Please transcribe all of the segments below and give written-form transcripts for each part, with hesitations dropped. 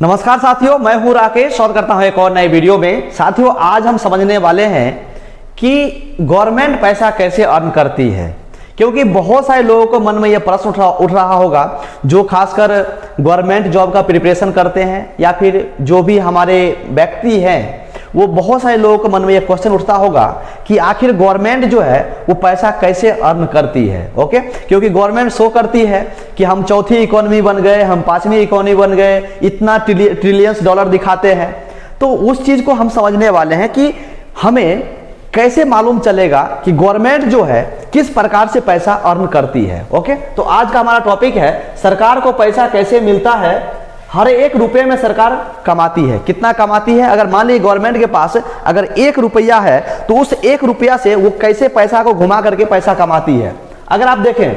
नमस्कार साथियों, मैं हूं राकेश। स्वागत करता हूं एक और नए वीडियो में। साथियों, आज हम समझने वाले हैं कि गवर्नमेंट पैसा कैसे अर्न करती है, क्योंकि बहुत सारे लोगों को मन में यह प्रश्न उठ रहा होगा, जो खासकर गवर्नमेंट जॉब का प्रिपरेशन करते हैं या फिर जो भी हमारे व्यक्ति हैं, वो बहुत सारे लोगों के मन में यह क्वेश्चन उठता होगा कि आखिर गवर्नमेंट जो है वो पैसा कैसे अर्न करती है। ओके, क्योंकि गवर्नमेंट शो करती है कि हम चौथी इकोनॉमी बन गए, हम पांचवी इकोनॉमी बन गए, इतना ट्रिलियंस डॉलर दिखाते हैं। तो उस चीज को हम समझने वाले हैं कि हमें कैसे मालूम चलेगा कि गवर्नमेंट जो है किस प्रकार से पैसा अर्न करती है। ओके, तो आज का हमारा टॉपिक है सरकार को पैसा कैसे मिलता है। हर एक रुपये में सरकार कमाती है। कितना कमाती है? अगर मान लीजिए गवर्नमेंट के पास अगर 1 रुपया है तो उस 1 रुपया से वो कैसे पैसा को घुमा करके पैसा कमाती है। अगर आप देखें,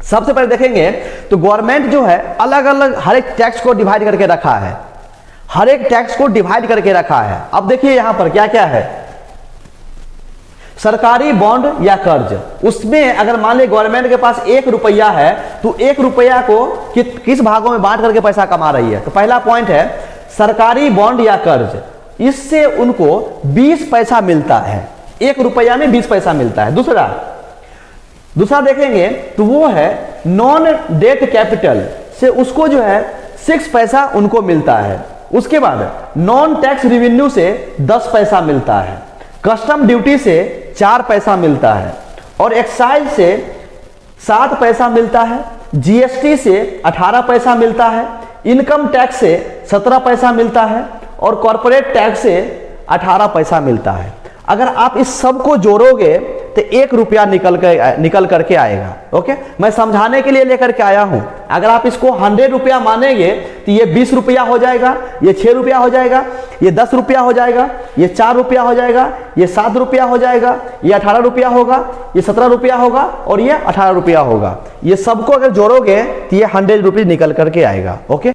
सबसे पहले देखेंगे तो गवर्नमेंट जो है अलग अलग हर एक टैक्स को डिवाइड करके रखा है। हर एक टैक्स को डिवाइड करके रखा है। अब देखिए यहां पर क्या क्या है। सरकारी बॉन्ड या कर्ज, उसमें अगर मान लीजिए गवर्नमेंट के पास 1 रुपया है तो 1 रुपया को किस भागों में बांट करके पैसा कमा रही है। तो पहला पॉइंट है सरकारी बॉन्ड या कर्ज, इससे उनको 20 पैसा मिलता है। 1 रुपया में 20 पैसा मिलता है। दूसरा देखेंगे तो वो है नॉन डेट कैपिटल से उसको जो है 6 पैसा उनको मिलता है। उसके बाद नॉन टैक्स रिवेन्यू से 10 पैसा मिलता है। कस्टम ड्यूटी से 4 पैसा मिलता है और एक्साइज से 7 पैसा मिलता है। जीएसटी से 18 पैसा मिलता है। इनकम टैक्स से 17 पैसा मिलता है और कॉर्पोरेट टैक्स से 18 पैसा मिलता है। अगर आप इस सब को जोड़ोगे तो 1 रुपया निकल करके आएगा। ओके, मैं समझाने के लिए लेकर के आया हूं। अगर आप इसको 100 रुपया मानेंगे तो ये 20 रुपया हो जाएगा, ये 6 रुपया हो जाएगा, ये 10 रुपया हो जाएगा, ये 4 रुपया हो जाएगा, ये 7 रुपया हो जाएगा, ये 18 रुपया होगा, ये 17 रुपया होगा और ये 18 रुपया होगा। ये सबको अगर जोड़ोगे तो ये 100 रुपये निकल करके आएगा। ओके,